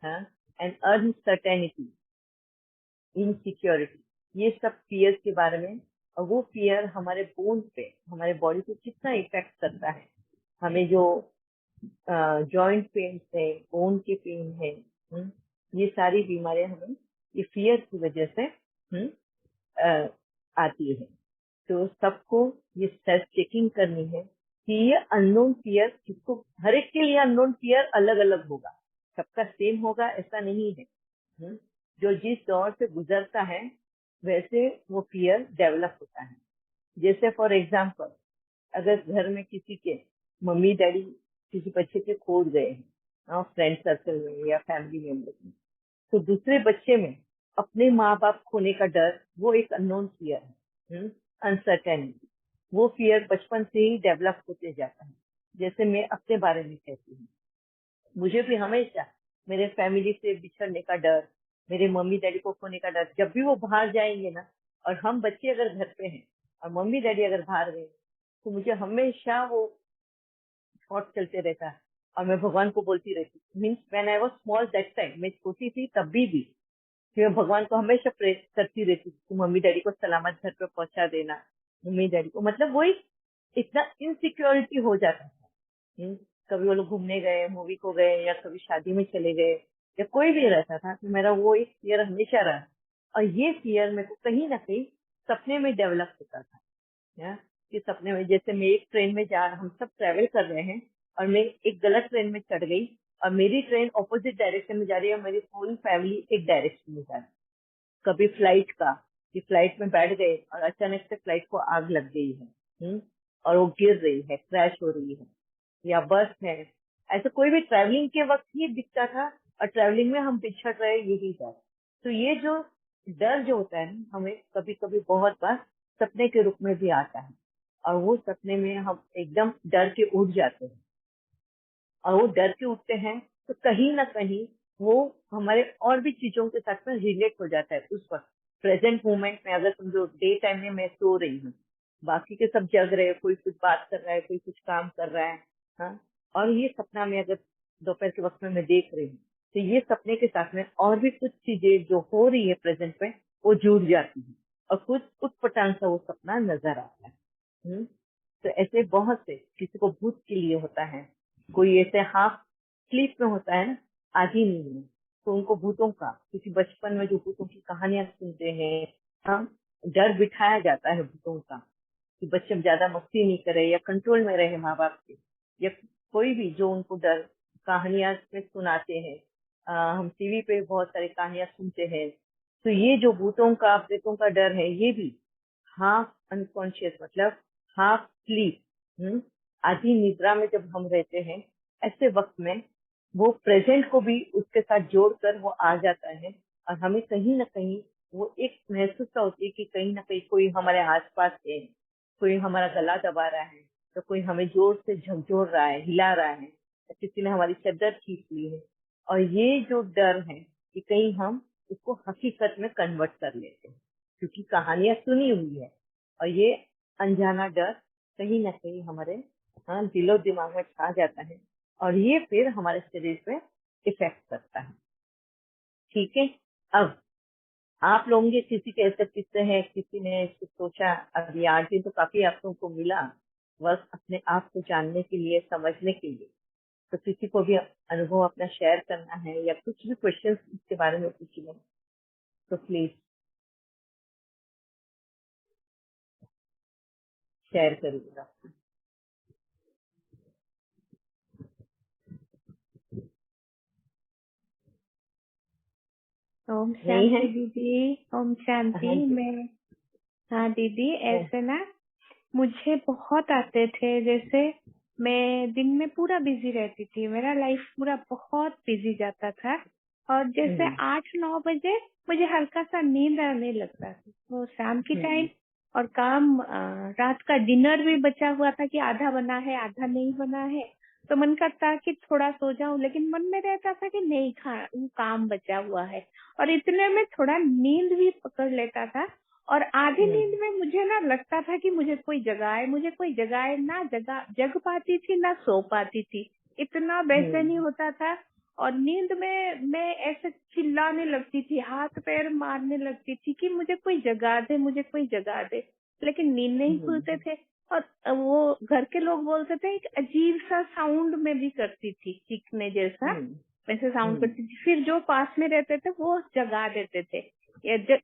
हाँ, and uncertainty, insecurity, ये सब फियर के बारे में। और वो फियर हमारे बोन पे, हमारे बॉडी पे कितना इफेक्ट करता है। हमें जो जॉइंट पेन है, बोन के पेन है, ये सारी बीमारियां हमें ये फियर की वजह से आती है। तो सबको ये सेल्फ चेकिंग करनी है कि ये अननोन फियर, किसको, हर एक के लिए अननोन फियर अलग अलग होगा, सबका सेम होगा ऐसा नहीं है। जो जिस दौर से गुजरता है वैसे वो फियर डेवलप होता है। जैसे फॉर एग्जाम्पल, अगर घर में किसी के मम्मी डैडी किसी बच्चे के खो गए हैं फ्रेंड सर्कल में या फैमिली मेंबर में, तो दूसरे बच्चे में अपने माँ बाप खोने का डर, वो एक अननोन फियर है, अनसर्टेनिटी। वो फियर बचपन से ही डेवलप होते जाता है। जैसे मैं अपने बारे में कहती हूँ, मुझे भी हमेशा मेरे फैमिली से बिछड़ने का डर, मेरे मम्मी डैडी को खोने का डर, जब भी वो बाहर जाएंगे ना, और हम बच्चे अगर घर पे हैं और मम्मी डैडी अगर बाहर गए, तो मुझे हमेशा वो थॉट चलते रहता है। और मैं भगवान को बोलती रहती, means when I was small that time, मैं छोटी थी तब भी मैं भगवान को हमेशा प्रे करती रहती थी, मम्मी डैडी को सलामत घर पे पहुंचा देना, मम्मी डैडी को, मतलब वो एक इतना इनसिक्योरिटी हो जाता था। कभी वो लोग घूमने गए, मूवी को गए, या कभी शादी में चले गए, या कोई भी रहता था, तो मेरा वो एक फियर हमेशा रहा। और ये फियर मेरे को कहीं ना कहीं सपने में डेवलप होता था, या कि सपने में, जैसे मैं एक ट्रेन में हम सब ट्रेवल कर रहे हैं और मैं एक गलत ट्रेन में चढ़ गई और मेरी ट्रेन ऑपोजिट डायरेक्शन में जा रही है और मेरी पूरी फैमिली एक डायरेक्शन में जा रही है। कभी फ्लाइट का, कि फ्लाइट में बैठ गए और अचानक से फ्लाइट को आग लग गई है, और वो गिर रही है, क्रैश हो रही है, या बस है। ऐसे कोई भी ट्रैवलिंग के वक्त ही दिखता था, और ट्रैवलिंग में हम पिछड़ रहे, यही डर। तो ये जो डर जो होता है ना, हमें कभी कभी बहुत बार सपने के रूप में भी आता है, और वो सपने में हम एकदम डर के उठ जाते हैं। और वो डर के उठते हैं तो कहीं ना कहीं वो हमारे और भी चीजों के साथ में रिलेट हो जाता है उस वक्त, प्रेजेंट मोमेंट में। अगर समझो डे टाइम में मैं सो रही हूँ, बाकी के सब जग रहे हैं, कोई कुछ बात कर रहा है, कोई कुछ काम कर रहा है, हाँ, और ये सपना में अगर दोपहर के वक्त में मैं देख रही हूँ, तो ये सपने के साथ में और भी कुछ चीजें जो हो रही है प्रेजेंट में, वो जुड़ जाती है, और कुछ उटपटांग सा वो सपना नजर आता है। तो ऐसे बहुत से, किसी को भूत के लिए होता है, कोई ऐसे हाफ स्लीप में होता है ना, आधी नींद में, तो उनको भूतों का, क्योंकि बचपन में जो भूतों की कहानियां सुनते हैं हम, डर बिठाया जाता है भूतों का, कि बच्चे ज्यादा मस्ती नहीं करे या कंट्रोल में रहे माँ बाप के, या कोई भी जो उनको डर कहानियां में सुनाते हैं। हम टीवी पे बहुत सारी कहानियां सुनते हैं। तो ये जो भूतों का, प्रेतों का डर है, ये भी हाफ अनकॉन्शियस, मतलब हाफ स्लीप, आधी निद्रा में जब हम रहते हैं, ऐसे वक्त में वो प्रेजेंट को भी उसके साथ जोड़कर वो आ जाता है, और हमें कहीं ना कहीं वो एक महसूस होती है कि कहीं ना कहीं कोई हमारे आसपास है, कोई हमारा गला दबा रहा है, तो कोई हमें जोर से झकझोर रहा है, हिला रहा है, किसी ने हमारी चादर खींच ली है। और ये जो डर है कि कहीं हम उसको हकीकत में कन्वर्ट कर लेते हैं, क्योंकि कहानियां सुनी हुई है, और ये अनजाना डर कहीं ना कहीं हमारे दिलो दिमाग में छा जाता है, और ये फिर हमारे शरीर पे इफेक्ट करता है। ठीक है, अब आप लोगों के किसी के ऐसे किस्से हैं, किसी ने इसको सोचा, अब ये 8 दिन तो काफी आप लोगों को मिला बस अपने आप को जानने के लिए, समझने के लिए, तो किसी को भी अनुभव अपना शेयर करना है या कुछ भी क्वेश्चन इसके बारे में पूछना है, तो प्लीज शेयर करिएगा। ओम नहीं है? शांति दीदी, ओम शांति। हाँ जी। हाँ दीदी, हाँ। ऐसे ना मुझे बहुत आते थे। जैसे मैं दिन में पूरा बिजी रहती थी, मेरा लाइफ पूरा बहुत बिजी जाता था। और जैसे हम्म, 8-9 बजे मुझे हल्का सा नींद आने लगता था, वो शाम की टाइम। हम्म, और काम, रात का डिनर भी बचा हुआ था कि आधा बना है आधा नहीं बना है, तो मन करता कि थोड़ा सो जाऊं, लेकिन मन में रहता था कि नहीं, वो काम बचा हुआ है। और इतने में थोड़ा नींद भी पकड़ लेता था। और आधी हम्म, नींद में मुझे ना लगता था कि मुझे कोई जगाए, मुझे कोई जगाए, ना जग पाती थी ना सो पाती थी, इतना बेचैनी हम्म, होता था। और नींद में मैं ऐसे चिल्लाने लगती थी, हाथ पैर मारने लगती थी कि मुझे कोई जगा दे, मुझे कोई जगा दे, लेकिन नींद नहीं खुलते थे। और वो घर के लोग बोलते थे, एक अजीब सा साउंड में भी करती थी, चीखने जैसा वैसे साउंड करती थी। फिर जो पास में रहते थे वो जगा देते थे।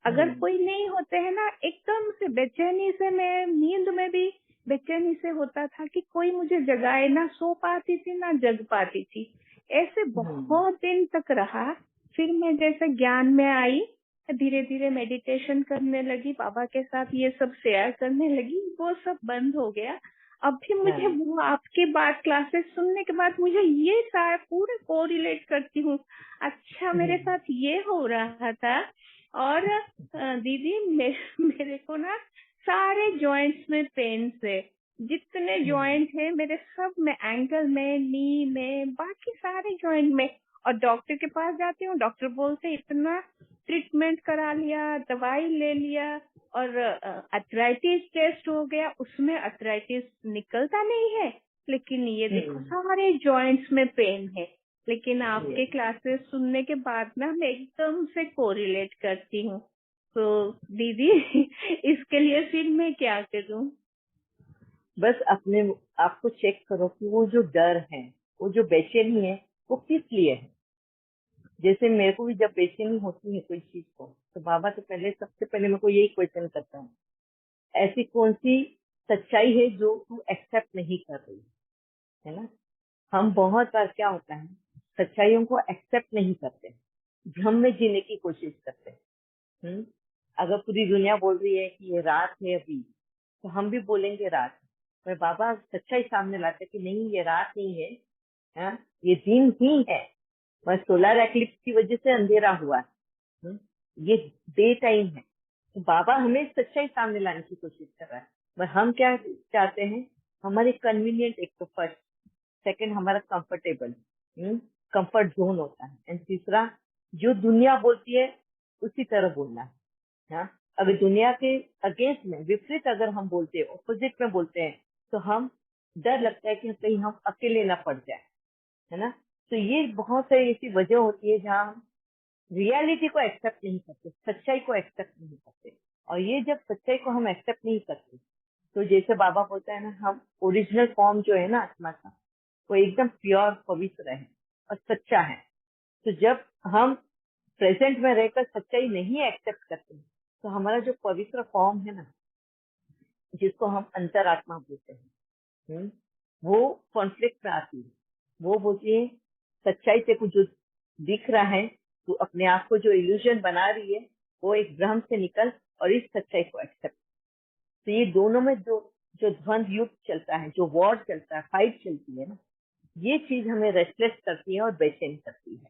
अगर कोई नहीं होते हैं ना, एकदम से बेचैनी से, मैं नींद में भी बेचैनी से होता था कि कोई मुझे जगाए, ना सो पाती थी ना जग पाती थी। ऐसे बहुत दिन तक रहा। फिर मैं जैसे ज्ञान में आई, धीरे धीरे मेडिटेशन करने लगी, बाबा के साथ ये सब शेयर करने लगी, वो सब बंद हो गया। अब भी मुझे वो आपकी बात क्लासेस सुनने के बाद मुझे ये सारा पूरा कोरिलेट करती हूँ। अच्छा, मेरे साथ ये हो रहा था। और दीदी मेरे को ना सारे जॉइंट्स में पेन है, जितने जॉइंट है मेरे, सब में, एंकल में, नी में, बाकी सारे जॉइंट में। और डॉक्टर के पास जाती हूँ, डॉक्टर बोलते इतना ट्रीटमेंट करा लिया, दवाई ले लिया, और अर्थराइटिस टेस्ट हो गया, उसमें अर्थराइटिस निकलता नहीं है, लेकिन ये देखो सारे जॉइंट्स में पेन है। लेकिन आपके क्लासेस सुनने के बाद ना मैं एकदम से कोरिलेट करती हूँ। तो दीदी इसके लिए फिर मैं क्या करूँ? बस अपने आपको चेक करो कि वो जो डर है, वो जो बेचैनी है, वो किस लिए है। जैसे मेरे को भी जब बेचैनी होती है कोई चीज को, तो बाबा तो सबसे पहले मेरे को यही क्वेश्चन करता हूँ, ऐसी कौन सी सच्चाई है जो तू एक्सेप्ट नहीं कर रही है ना। हम बहुत बार क्या होता है, सच्चाइयों को एक्सेप्ट नहीं करते, भ्रम में जीने की कोशिश करते हैं। अगर पूरी दुनिया बोल रही है कि ये रात है अभी, तो हम भी बोलेंगे रात है। पर बाबा सच्चाई सामने लाते कि नहीं, ये रात नहीं है, ये दिन ही है, बस सोलर एक्लिप्स की वजह से अंधेरा हुआ है, ये डे टाइम है। तो बाबा हमें सच्चाई सामने लाने की कोशिश कर रहा है। पर हम क्या चाहते हैं, हमारे कन्वीनियंट, एक तो फर्स्ट, सेकंड हमारा कंफर्टेबल, कंफर्ट जोन होता है, एंड तीसरा जो दुनिया बोलती है उसी तरह बोलना है। हाँ, अगर दुनिया के अगेंस्ट में, विपरीत अगर हम बोलते हैं, ऑपोजिट में बोलते हैं, तो हम डर लगता है कि कहीं हम अकेले ना पड़ जाए, है ना। तो ये बहुत सारी ऐसी वजह होती है जहाँ हम रियलिटी को एक्सेप्ट नहीं करते, सच्चाई को एक्सेप्ट नहीं करते। और ये जब सच्चाई को हम एक्सेप्ट नहीं करते, तो जैसे बाबा बोलता है ना, हम ओरिजिनल फॉर्म जो है ना आत्मा का, वो एकदम प्योर पवित्र है और सच्चा है। तो जब हम प्रेजेंट में रहकर सच्चाई नहीं एक्सेप्ट करते, तो हमारा जो पवित्र फॉर्म है ना, जिसको हम अंतरात्मा बोलते हैं, वो कॉन्फ्लिक्ट में आती है। वो बोलती है सच्चाई से कुछ जो दिख रहा है, तू अपने आप को जो इल्यूजन बना रही है, वो एक भ्रम से निकल और इस सच्चाई को एक्सेप्ट। तो ये दोनों में जो जो द्वंद्व युद्ध चलता है, जो वॉर चलता है, फाइट चलती है ना, ये चीज हमें रेस्टलेस करती है और बेचैन करती है।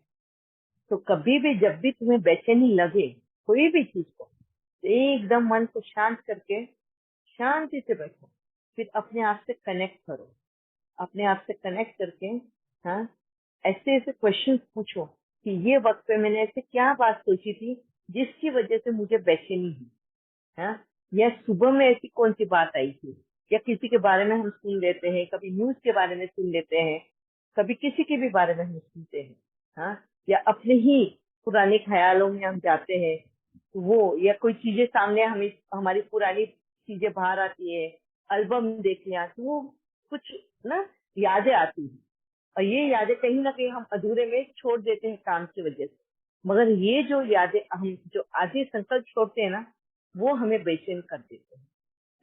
तो कभी भी जब भी तुम्हें बेचैनी लगे कोई भी चीज को, तो एकदम मन को शांत करके शांति से बैठो, फिर अपने आप से कनेक्ट करो, अपने आप से कनेक्ट करके, हाँ, ऐसे ऐसे क्वेश्चन पूछो कि ये वक्त पे मैंने ऐसे क्या बात सोची थी जिसकी वजह से मुझे बेचैनी हुई, हाँ, या सुबह में ऐसी कौन सी बात आई थी, या किसी के बारे में हम सुन लेते हैं, कभी न्यूज के बारे में सुन लेते हैं, कभी किसी के भी बारे में हम सुनते हैं, हाँ, या अपने ही पुराने ख्यालों में हम जाते हैं, तो वो, या कोई चीजें सामने हमें, हमारी पुरानी चीजें बाहर आती है, एल्बम देख लिया, तो वो कुछ ना यादें आती हैं, और ये यादें कहीं ना कहीं हम अधूरे में छोड़ देते हैं काम की वजह से। मगर ये जो यादें हम जो आधे संकल्प छोड़ते हैं ना, वो हमें बेचैन कर देते हैं।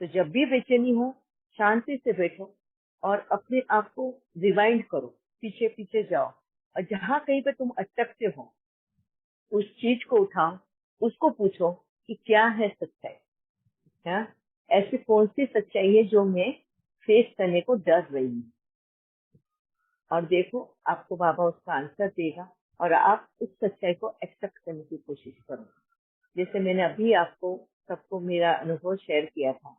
तो जब भी बेचैनी हो, शांति से बैठो और अपने आप को रिवाइंड करो, पीछे पीछे जाओ, और जहाँ कहीं पे तुम अटकते हो उस चीज को उठाओ, उसको पूछो कि क्या है सच्चाई, क्या ऐसी कौन सी सच्चाई है जो मैं फेस करने को डर रही हूँ। और देखो, आपको बाबा उसका आंसर देगा और आप उस सच्चाई को एक्सेप्ट करने की कोशिश करो। जैसे मैंने अभी आपको सबको मेरा अनुभव शेयर किया था,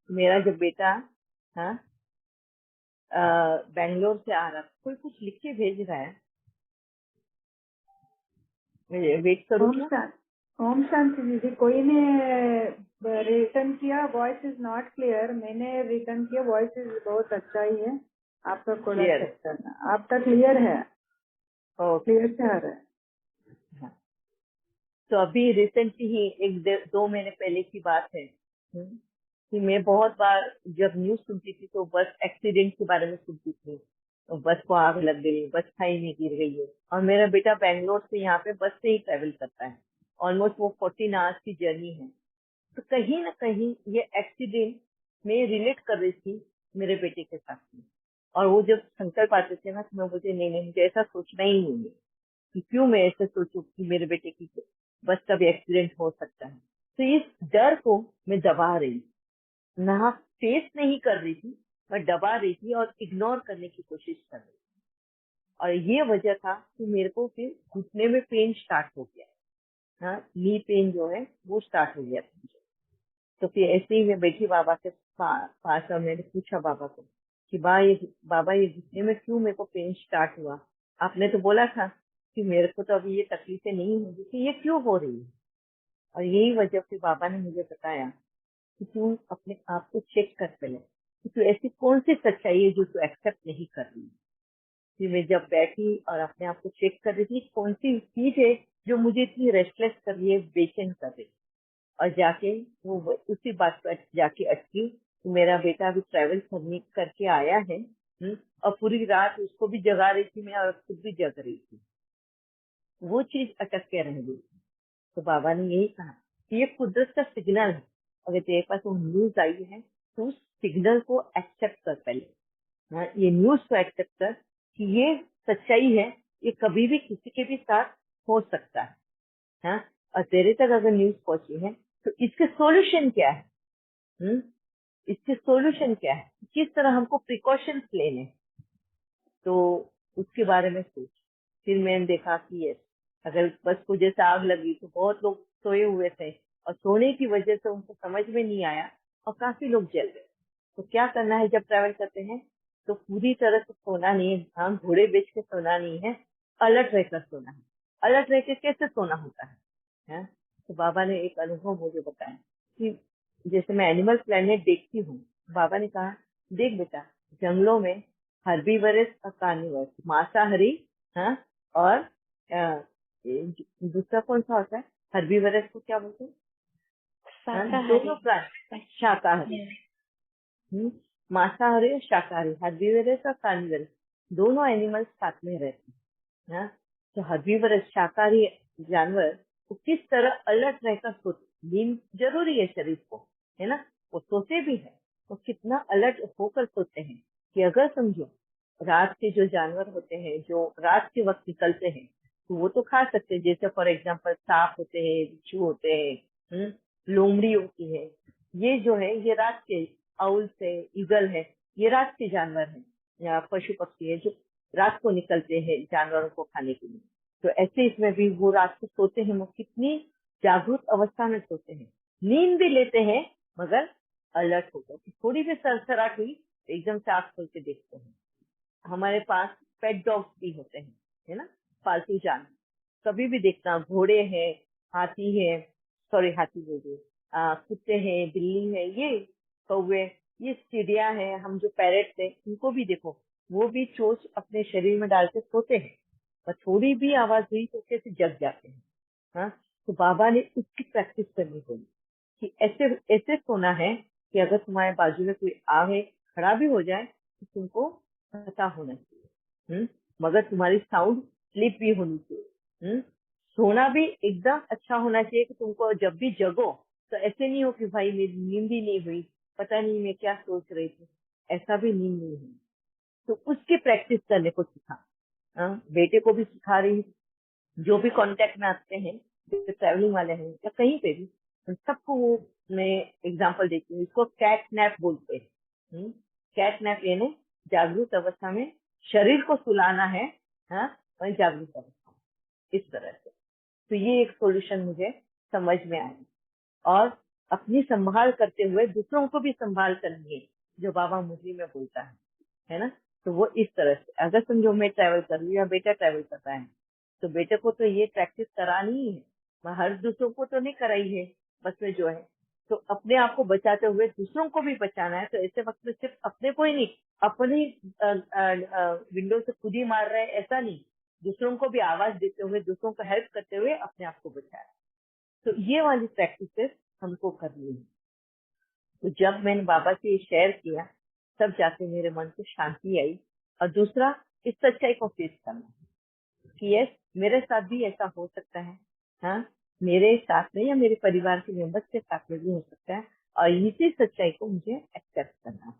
मेरा जब बेटा, हाँ, बैंगलोर से आ रहा था, कोई कुछ लिख के भेज रहा है, वेट करूँ क्या? ओम शांति दीदी, कोई ने रिटर्न किया, वॉइस इज नॉट क्लियर। मैंने रिटर्न किया, वॉइस इज बहुत अच्छा ही है, आपका कोड़ा क्लियर चेक करना, आपका क्लियर है। ओके। क्लियर से आ रहा है। हाँ, तो अभी रिसेंटली ही 2 महीने पहले की बात है, कि मैं बहुत बार जब न्यूज सुनती थी तो बस एक्सीडेंट के बारे में सुनती थी। तो बस को आग लग गई, बस खाई में गिर गई है। और मेरा बेटा बैंगलोर से यहाँ पे बस से ही ट्रेवल करता है, ऑलमोस्ट वो 14 आवर्स की जर्नी है। तो कहीं ना कहीं ये एक्सीडेंट में रिलेट कर रही थी मेरे बेटे के साथ में। और वो जब संकल्प आते थे ना, तो मैं मुझे नहीं, मुझे ऐसा सोचना ही नहीं है कि क्यों मैं ऐसे सोचूं कि मेरे बेटे की बस का भी एक्सीडेंट हो सकता है। तो इस डर को मैं दबा रही थी, ना फेस नहीं कर रही थी, मैं दबा रही थी और इग्नोर करने की कोशिश कर रही थी। और ये वजह था कि मेरे को फिर घुटने में पेन स्टार्ट हो गया। हाँ, नी पेन जो है वो स्टार्ट हो गया था मुझे। तो फिर ऐसे ही मैं बैठी बाबा के पास और मैंने पूछा बाबा को कि बाबा ये घुटने में क्यों मेरे को पेन स्टार्ट हुआ? आपने तो बोला था कि मेरे को तो अभी ये तकलीफें नहीं होगी, कि ये क्यों हो रही है? और यही वजह फिर बाबा ने मुझे बताया कि तू अपने आप को चेक कर पहले, कि तू ऐसी कौन सी सच्चाई है जो तू एक्सेप्ट नहीं कर रही है। फिर मैं जब बैठी और अपने आप को चेक कर रही थी, कौन सी चीज है जो मुझे इतनी रेस्टलेस कर रही है, बेचैन कर रही है। और जाके वो उसी बात पर जाके अटकी कि मेरा बेटा अभी ट्रैवल करके आया है, और पूरी रात उसको भी जगा रही थी मैं और खुद भी जग रही थी। वो चीज अटक के रह गई। तो बाबा ने यही कहा कि ये कुदरत का सिग्नल है, अगर तेरे पास वो न्यूज आई है तो उस सिग्नल को एक्सेप्ट कर पहले। हाँ, ये न्यूज को एक्सेप्ट कर कि ये सच्चाई है, ये कभी भी किसी के भी साथ हो सकता है। हाँ, और तेरे तक अगर न्यूज पहुंची है तो इसके सॉल्यूशन क्या है? इसके सॉल्यूशन क्या है, किस तरह हमको प्रिकॉशंस लेने हैं। तो उसके बारे में सोच। फिर मैंने देखा कि ये अगर बस को जैसे आग लगी तो बहुत लोग सोए हुए थे और सोने की वजह से उनको समझ में नहीं आया और काफी लोग जल गए। तो क्या करना है जब ट्रैवल करते हैं? तो पूरी तरह से सोना नहीं है, हाँ, घोड़े बेच के सोना नहीं है, अलर्ट रहकर सोना है। अलर्ट रहकर कैसे सोना होता है? तो बाबा ने एक अनुभव मुझे बताया कि जैसे मैं एनिमल प्लेनेट देखती हूँ, बाबा ने कहा देख बेटा, जंगलों में हर्बीवरस और कार्निवरस, मांसाहारी, हाँ, और दूसरा कौन सा होता है? हर्बीवरस को क्या बोलते हैं? हाँ, दोनों शाकाहारी। प्राणी शाकाहारी, मांसाहारी और शाकाहारी, हर्बीवरस और कार्निवरस, दोनों एनिमल्स साथ में रहते हैं। हाँ, तो हर्बीवरस शाकाहारी जानवर वो किस तरह अलर्ट रहकर सोते, नींद जरूरी है शरीर को, है ना, वो सोते भी है, वो कितना अलर्ट होकर सोते हैं कि अगर समझो रात के जो जानवर होते हैं जो रात के वक्त निकलते हैं तो वो तो खा सकते हैं, जैसे फॉर एग्जांपल सांप होते हैं, बिच्छू होते हैं, लोमड़ी होती है, ये जो है ये रात के, आउल से ईगल है, ये रात के जानवर हैं या पशु पक्षी है जो रात को निकलते हैं जानवरों को खाने के लिए। तो ऐसे इसमें भी वो रात को सोते हैं, वो कितनी जागरूक अवस्था में सोते हैं, नींद भी लेते हैं मगर अलर्ट होकर, थोड़ी भी सरसराहट हुई तो एकदम से आंख खोल के देखते हैं। हमारे पास पेट डॉग्स भी होते हैं, है ना, पालतू जानवर। कभी भी देखना, घोड़े हैं, हाथी है, सॉरी हाथी बोल रही हूँ, कुत्ते हैं, बिल्ली है, ये कौवे, ये चिड़िया है, हम जो पैरेट थे उनको भी देखो, वो भी चोंच अपने शरीर में डाल के सोते हैं, पर थोड़ी भी आवाज हुई तो कैसे जग जाते हैं। हाँ, तो बाबा ने उसकी प्रैक्टिस करनी होगी कि ऐसे ऐसे सोना है कि अगर तुम्हारे बाजू में कोई आगे खड़ा भी हो जाए तो तुमको पता होना चाहिए, मगर तुम्हारी साउंड स्लीप भी होनी चाहिए। सोना भी एकदम अच्छा होना चाहिए कि तुमको जब भी जगो तो ऐसे नहीं हो कि भाई मेरी नींद ही नहीं हुई, पता नहीं मैं क्या सोच रही थी, ऐसा भी नींद नहीं हुई। तो उसकी प्रैक्टिस करने को सिखा। बेटे को भी सिखा रही हूँ, जो भी कांटेक्ट में आते हैं, जो ट्रैवलिंग वाले हैं या कहीं पे भी, उन सबको वो मैं एग्जांपल देती हूँ। इसको कैट नैप बोलते हैं। कैट नैप यानी जागरूक अवस्था में शरीर को सुलाना है, हाँ, और जागरूक अवस्था में, इस तरह से। तो ये एक सॉल्यूशन मुझे समझ में आया। और अपनी संभाल करते हुए दूसरों को भी संभाल करनी है, जो बाबा मुरली में बोलता है ना। तो वो इस तरह से, अगर समझो मैं ट्रैवल कर रही हूँ या बेटा ट्रैवल करता है तो बेटे को तो ये प्रैक्टिस करानी ही है, मैं हर दूसरों को तो नहीं कराई है बस में जो है। तो अपने आप को बचाते हुए दूसरों को भी बचाना है, तो ऐसे वक्त में सिर्फ अपने को ही नहीं, अपने विंडो से खुद ही मार रहे हैं ऐसा नहीं, दूसरों को भी आवाज देते हुए, दूसरों को हेल्प करते हुए अपने आप को बचाया। तो ये वाली प्रैक्टिसेस हमको करनी है। तो जब मैंने बाबा से ये शेयर किया, तब जाके मेरे मन को शांति आई। और दूसरा, इस सच्चाई को फेस करना कि यस, मेरे साथ भी ऐसा हो सकता है। हाँ, मेरे साथ में या मेरे परिवार के मेंबर्स के साथ में भी हो सकता है, और इसी सच्चाई को मुझे एक्सेप्ट करना है।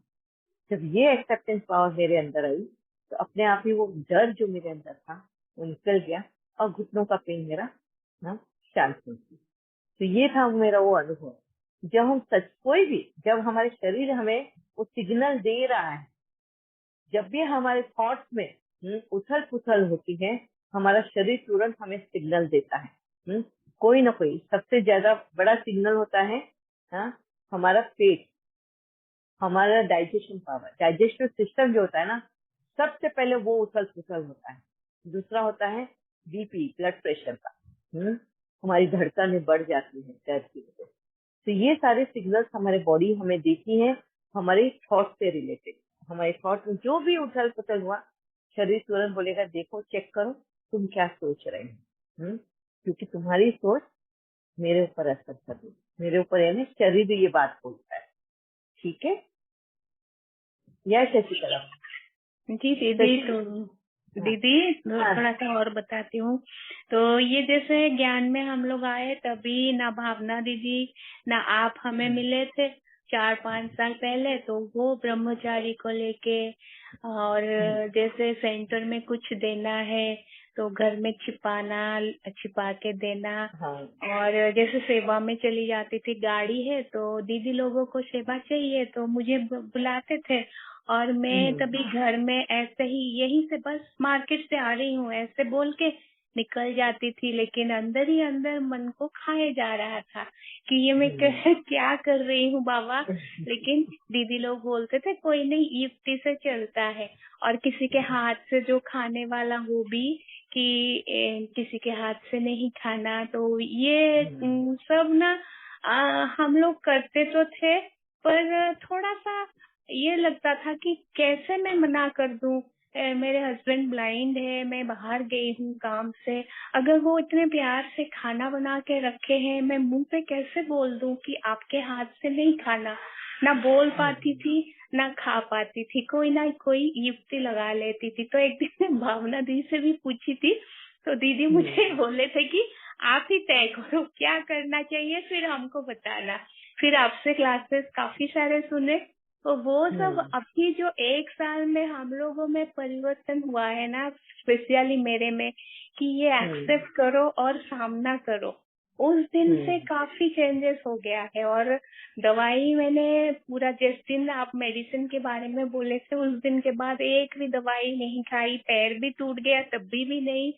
जब ये एक्सेप्टेंस पावर मेरे अंदर आई, तो अपने आप ही वो डर जो मेरे अंदर था वो निकल गया, और घुटनों का पेन मेरा शांत हो गया। तो ये था मेरा वो अनुभव। जब हम कोई भी, जब हमारे शरीर हमें वो सिग्नल दे रहा है, जब भी हमारे थॉट्स में उथल पुथल होती है, हमारा शरीर तुरंत हमें सिग्नल देता है। कोई ना कोई, सबसे ज्यादा बड़ा सिग्नल होता है हमारा पेट, हमारा डाइजेशन पावर, डाइजेस्टिव सिस्टम जो होता है ना, सबसे पहले वो उथल पुथल होता है। दूसरा होता है बीपी, ब्लड प्रेशर का। हमारी धड़कनें बढ़ जाती है डर की वजह से। तो ये सारे सिग्नल्स हमारे बॉडी हमें देती है हमारे थॉट से रिलेटेड। हमारे थॉट में जो भी उथल पुथल हुआ, शरीर तुरंत बोलेगा देखो, चेक करो तुम क्या सोच रहे हो। क्योंकि तुम्हारी सोच मेरे ऊपर असर कर रही है, मेरे ऊपर, यानी शरीर ये बात बोलता है। ठीक है, यह शशिकला। जी दीदी, तो हाँ दीदी हाँ थोड़ा सा और बताती हूँ। तो ये जैसे ज्ञान में हम लोग आए, तभी ना भावना दीदी ना आप हमें मिले थे 4-5 साल पहले। तो वो ब्रह्मचारी को लेके, और जैसे सेंटर में कुछ देना है तो घर में छिपा के देना। हाँ और जैसे सेवा में चली जाती थी, गाड़ी है तो दीदी लोगों को सेवा चाहिए तो मुझे बुलाते थे, और मैं तभी घर में ऐसे ही, यहीं से बस मार्केट से आ रही हूँ ऐसे बोल के निकल जाती थी। लेकिन अंदर ही अंदर मन को खाए जा रहा था कि ये मैं क्या कर रही हूँ बाबा। लेकिन दीदी लोग बोलते थे कोई नहीं, युक्ति से चलता है। और किसी के हाथ से जो खाने वाला, वो भी कि किसी के हाथ से नहीं खाना। तो ये सब ना हम लोग करते तो थे, पर थोड़ा सा ये लगता था कि कैसे मैं मना कर दूं। मेरे हस्बैंड ब्लाइंड है, मैं बाहर गई हूँ काम से, अगर वो इतने प्यार से खाना बना के रखे हैं, मैं मुंह पे कैसे बोल दूं कि आपके हाथ से नहीं खाना। ना बोल पाती थी ना खा पाती थी, कोई ना कोई युक्ति लगा लेती थी। तो एक दिन मैं भावना दी से भी पूछी थी, तो दीदी मुझे बोले थे कि आप ही तय करो क्या करना चाहिए, फिर हमको बताना। फिर आपसे क्लासेस काफी सारे सुने, तो वो सब अभी जो 1 साल में हम लोगों में परिवर्तन हुआ है ना, स्पेशली मेरे में, कि ये एक्सेप्ट करो और सामना करो, उस दिन से काफी चेंजेस हो गया है। और दवाई मैंने पूरा, जिस दिन आप मेडिसिन के बारे में बोले थे, उस दिन के बाद एक भी दवाई नहीं खाई। पैर भी टूट गया तब भी नहीं,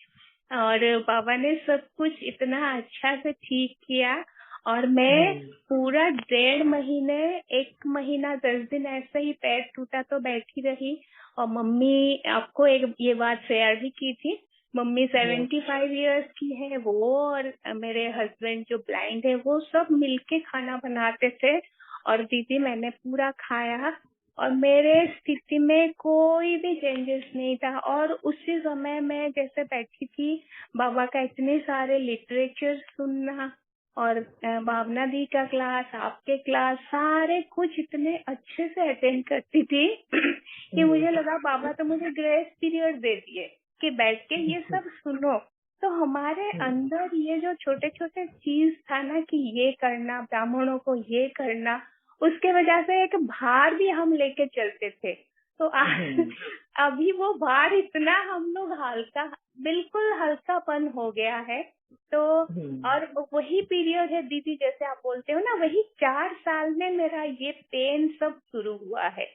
और बाबा ने सब कुछ इतना अच्छा से ठीक किया। और मैं पूरा 1.5 महीने, 1 महीना 10 दिन ऐसे ही पैर टूटा तो बैठी रही। और मम्मी, आपको एक ये बात शेयर भी की थी, मम्मी 75 इयर्स की है वो, और मेरे हस्बैंड जो ब्लाइंड है, वो सब मिलके खाना बनाते थे। और दीदी मैंने पूरा खाया, और मेरे स्थिति में कोई भी चेंजेस नहीं था। और उसी समय मैं जैसे बैठी थी, बाबा का इतने सारे लिटरेचर सुनना, और भावना दी का क्लास, आपके क्लास, सारे कुछ इतने अच्छे से अटेंड करती थी कि मुझे लगा बाबा तो मुझे ग्रेस पीरियड दे दिए कि बैठ के ये सब सुनो। तो हमारे अंदर ये जो छोटे छोटे चीज था ना, कि ये करना, ब्राह्मणों को ये करना, उसके वजह से एक भार भी हम लेके चलते थे। तो अभी वो भार इतना हम लोग हल्का, बिल्कुल हल्कापन हो गया है। तो और वही पीरियड है दीदी, जैसे आप बोलते हो ना, वही 4 साल में मेरा ये पेन सब शुरू हुआ है।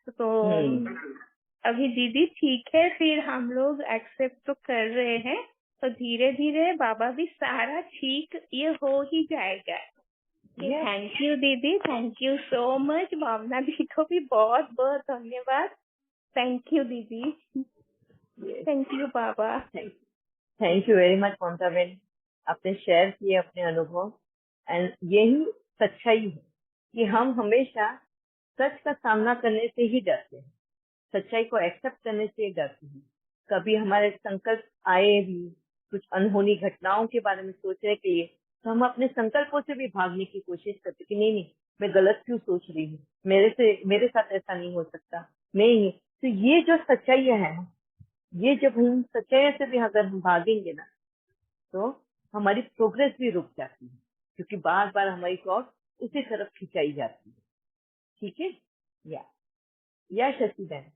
तो अभी दीदी ठीक है, फिर हम लोग एक्सेप्ट तो कर रहे हैं, तो धीरे धीरे बाबा भी सारा ठीक ये हो ही जाएगा। थैंक यू दीदी, thank you so much. Bhavna दी को भी बहुत बहुत धन्यवाद। थैंक यू दीदी, थैंक यू बाबा। Thank you very much Mamta ben, आपने शेयर किए अपने अनुभव। एंड यही सच्चाई है कि हम हमेशा सच का सामना करने से ही डरते हैं, सच्चाई को एक्सेप्ट करने से डरते हैं। कभी हमारे संकल्प आए भी कुछ अनहोनी घटनाओं के बारे में सोचने के लिए, तो हम अपने संकल्पों से भी भागने की कोशिश करते कि नहीं, मैं गलत क्यों सोच रही हूँ, मेरे साथ ऐसा नहीं हो सकता, नहीं। तो ये जो सच्चाइयां है, ये जब हम सच्चाइयों से भी अगर हम भागेंगे ना, तो हमारी प्रोग्रेस भी रुक जाती है, क्योंकि बार बार हमारी थॉट उसी तरफ खिंचाई जाती है। ठीक है या शशि बहन?